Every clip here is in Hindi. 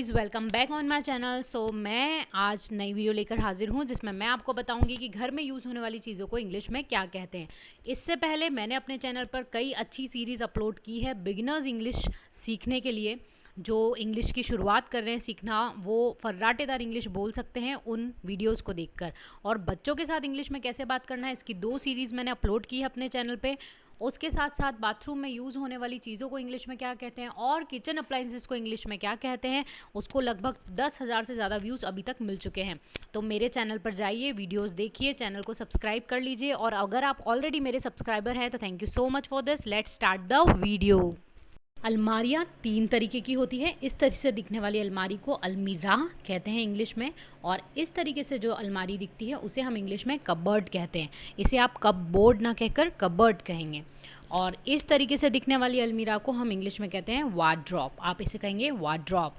Guys, welcome back on my channel. मैं आज नई वीडियो लेकर हाजिर हूँ जिसमें मैं आपको बताऊंगी कि घर में यूज़ होने वाली चीज़ों को इंग्लिश में क्या कहते हैं। इससे पहले मैंने अपने चैनल पर कई अच्छी सीरीज़ अपलोड की है बिगिनर्स इंग्लिश सीखने के लिए। जो इंग्लिश की शुरुआत कर रहे हैं सीखना, वो फर्राटेदार इंग्लिश बोल सकते हैं उन वीडियोस को देखकर। और बच्चों के साथ इंग्लिश में कैसे बात करना है, इसकी 2 सीरीज़ मैंने अपलोड की है अपने चैनल पे। उसके साथ साथ बाथरूम में यूज़ होने वाली चीज़ों को इंग्लिश में क्या कहते हैं और किचन अप्लाइंसेस को इंग्लिश में क्या कहते हैं, उसको लगभग 10,000 से ज़्यादा व्यूज़ अभी तक मिल चुके हैं। तो मेरे चैनल पर जाइए, वीडियोस देखिए, चैनल को सब्सक्राइब कर लीजिए। और अगर आप ऑलरेडी मेरे सब्सक्राइबर हैं तो thank you so much for this. Let's start the video. अलमारियाँ 3 तरीके की होती है। इस तरह से दिखने वाली अलमारी को अलमीरा कहते हैं इंग्लिश में, और इस तरीके से जो अलमारी दिखती है उसे हम इंग्लिश में कबर्ड कहते हैं। इसे आप कपबोर्ड ना कहकर कबर्ड कहेंगे। और इस तरीके से दिखने वाली अलमीरा को हम इंग्लिश में कहते हैं वार्डरोब। आप इसे कहेंगे वार्डरोब।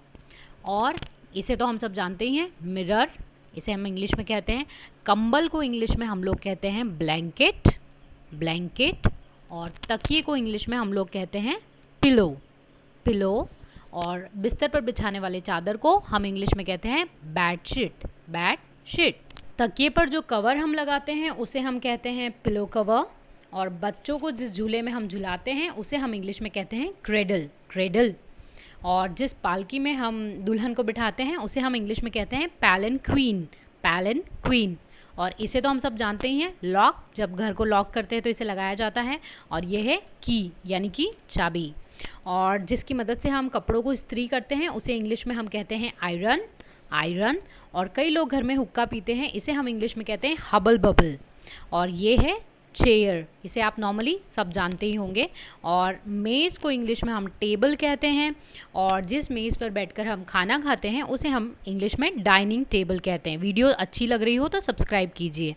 और इसे तो हम सब जानते ही हैं, मिरर, इसे हम इंग्लिश में कहते हैं। कंबल को इंग्लिश में हम लोग कहते हैं ब्लैंकेट, ब्लैंकेट। और तकिए को इंग्लिश में हम लोग कहते हैं पिलो, पिलो। और बिस्तर पर बिछाने वाले चादर को हम इंग्लिश में कहते हैं बेडशीट, बेडशीट। तकिए पर जो कवर हम लगाते हैं उसे हम कहते हैं पिलो कवर। और बच्चों को जिस झूले में हम झुलाते हैं उसे हम इंग्लिश में कहते हैं क्रेडल, क्रेडल। और जिस पालकी में हम दुल्हन को बिठाते हैं उसे हम इंग्लिश में कहते हैं पैलेंक्वीन, पैलेंक्वीन। और इसे तो हम सब जानते ही हैं, लॉक। जब घर को लॉक करते हैं तो इसे लगाया जाता है। और ये है की, यानी कि चाबी। और जिसकी मदद से हम कपड़ों को इस्त्री करते हैं उसे इंग्लिश में हम कहते हैं आयरन, आयरन। और कई लोग घर में हुक्का पीते हैं, इसे हम इंग्लिश में कहते हैं हबल बबल। और ये है चेयर, इसे आप नॉर्मली सब जानते ही होंगे। और मेज़ को इंग्लिश में हम टेबल कहते हैं। और जिस मेज़ पर बैठकर हम खाना खाते हैं उसे हम इंग्लिश में डाइनिंग टेबल कहते हैं। वीडियो अच्छी लग रही हो तो सब्सक्राइब कीजिए।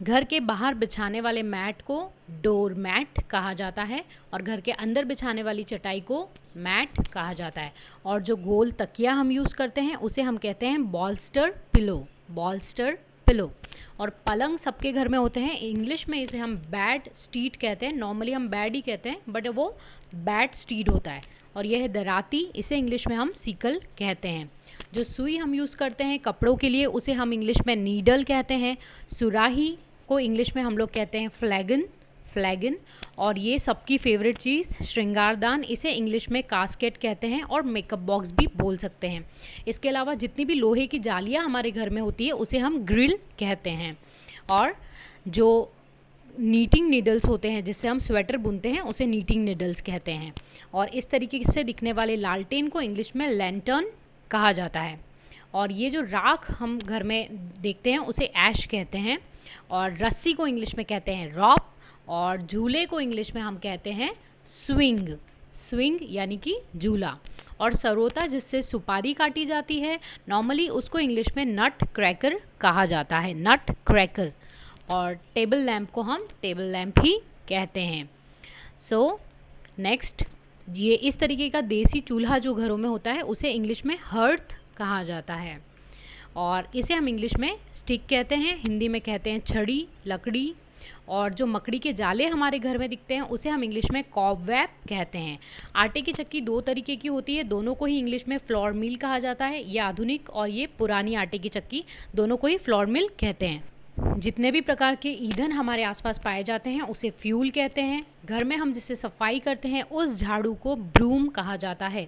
घर के बाहर बिछाने वाले मैट को डोर मैट कहा जाता है। और घर के अंदर बिछाने वाली चटाई को मैट कहा जाता है। और जो गोल तकिया हम यूज़ करते हैं उसे हम कहते हैं बॉल्स्टर पिलो, बॉल्स्टर पिलो। और पलंग सबके घर में होते हैं, इंग्लिश में इसे हम बेड स्टीड कहते हैं। नॉर्मली हम बेड ही कहते हैं बट वो बेड स्टीड होता है। और यह है दराती, इसे इंग्लिश में हम सीकल कहते हैं। जो सुई हम यूज़ करते हैं कपड़ों के लिए उसे हम इंग्लिश में नीडल कहते हैं। सुराही को इंग्लिश में हम लोग कहते हैं फ्लैगन, फ्लैगन। और ये सबकी फेवरेट चीज़ श्रृंगारदान, इसे इंग्लिश में कास्केट कहते हैं और मेकअप बॉक्स भी बोल सकते हैं। इसके अलावा जितनी भी लोहे की जालियाँ हमारे घर में होती है उसे हम ग्रिल कहते हैं। और जो नीटिंग नीडल्स होते हैं जिससे हम स्वेटर बुनते हैं उसे नीटिंग नीडल्स कहते हैं। और इस तरीके से दिखने वाले लालटेन को इंग्लिश में लैंटर्न कहा जाता है। और ये जो राख हम घर में देखते हैं उसे ऐश कहते हैं। और रस्सी को इंग्लिश में कहते हैं रॉप। और झूले को इंग्लिश में हम कहते हैं स्विंग, स्विंग यानी कि झूला। और सरोता जिससे सुपारी काटी जाती है नॉर्मली उसको इंग्लिश में नट क्रैकर कहा जाता है, नट क्रैकर। और टेबल लैंप को हम टेबल लैंप ही कहते हैं। नेक्स्ट, ये इस तरीके का देसी चूल्हा जो घरों में होता है उसे इंग्लिश में हर्थ कहा जाता है। और इसे हम इंग्लिश में स्टिक कहते हैं, हिंदी में कहते हैं छड़ी, लकड़ी। और जो मकड़ी के जाले हमारे घर में दिखते हैं उसे हम इंग्लिश में कॉबवेब कहते हैं। आटे की चक्की 2 तरीके की होती है, दोनों को ही इंग्लिश में फ्लोर मिल कहा जाता है। ये आधुनिक और ये पुरानी आटे की चक्की, दोनों को ही फ्लोर मिल कहते हैं। जितने भी प्रकार के ईंधन हमारे आसपास पाए जाते हैं उसे फ्यूल कहते हैं। घर में हम जिससे सफाई करते हैं उस झाड़ू को ब्रूम कहा जाता है।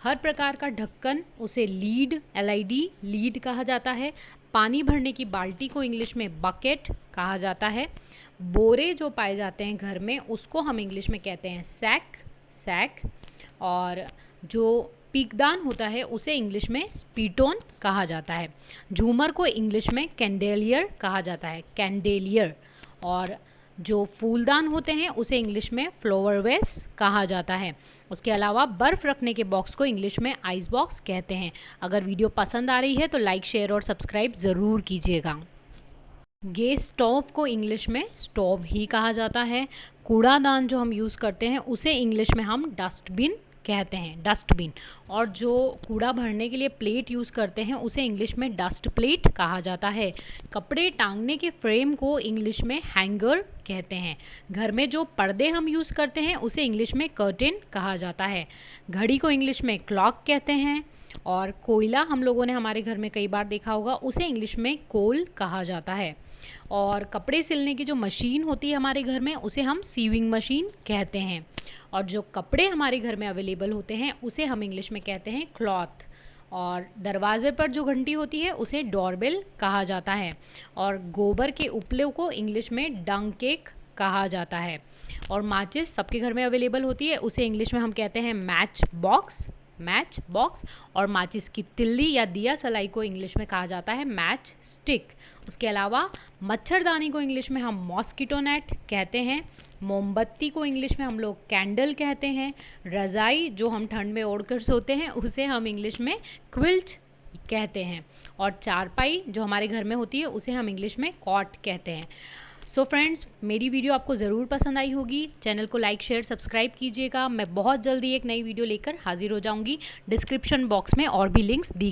हर प्रकार का ढक्कन उसे लीड, LID, लीड कहा जाता है। पानी भरने की बाल्टी को इंग्लिश में बकेट कहा जाता है। बोरे जो पाए जाते हैं घर में उसको हम इंग्लिश में कहते हैं सैक, सैक। और जो पीकदान होता है उसे इंग्लिश में स्पीटोन कहा जाता है। झूमर को इंग्लिश में कैंडेलियर कहा जाता है, कैंडेलियर। और जो फूलदान होते हैं उसे इंग्लिश में फ्लावर वेस कहा जाता है। उसके अलावा बर्फ़ रखने के बॉक्स को इंग्लिश में आइस बॉक्स कहते हैं। अगर वीडियो पसंद आ रही है तो लाइक, शेयर और सब्सक्राइब ज़रूर कीजिएगा। गैस स्टोव को इंग्लिश में स्टोव ही कहा जाता है। कूड़ादान जो हम यूज़ करते हैं उसे इंग्लिश में हम डस्टबिन कहते हैं, डस्टबिन। और जो कूड़ा भरने के लिए प्लेट यूज़ करते हैं उसे इंग्लिश में डस्ट प्लेट कहा जाता है। कपड़े टांगने के फ्रेम को इंग्लिश में हैंगर कहते हैं। घर में जो पर्दे हम यूज़ करते हैं उसे इंग्लिश में कर्टेन कहा जाता है। घड़ी को इंग्लिश में क्लॉक कहते हैं। और कोयला हम लोगों ने हमारे घर में कई बार देखा होगा, उसे इंग्लिश में कोल कहा जाता है। और कपड़े सिलने की जो मशीन होती है हमारे घर में, उसे हम सीविंग मशीन कहते हैं। और जो कपड़े हमारे घर में अवेलेबल होते हैं उसे हम इंग्लिश में कहते हैं क्लॉथ। और दरवाजे पर जो घंटी होती है उसे डोरबेल कहा जाता है। और गोबर के उपले को इंग्लिश में डंग केक कहा जाता है। और माचिस सबके घर में अवेलेबल होती है, उसे इंग्लिश में हम कहते हैं मैच बॉक्स। और माचिस की तिल्ली या दिया सलाई को इंग्लिश में कहा जाता है मैच स्टिक। उसके अलावा मच्छरदानी को इंग्लिश में हम मॉस्किटो नेट कहते हैं। मोमबत्ती को इंग्लिश में हम लोग कैंडल कहते हैं। रज़ाई जो हम ठंड में ओढ़कर सोते हैं उसे हम इंग्लिश में क्विल्ट कहते हैं। और चारपाई जो हमारे घर में होती है उसे हम इंग्लिश में कॉट कहते हैं। सो फ्रेंड्स, मेरी वीडियो आपको ज़रूर पसंद आई होगी। चैनल को लाइक शेयर सब्सक्राइब कीजिएगा। मैं बहुत जल्दी एक नई वीडियो लेकर हाजिर हो जाऊंगी। डिस्क्रिप्शन बॉक्स में और भी लिंक्स दी गई।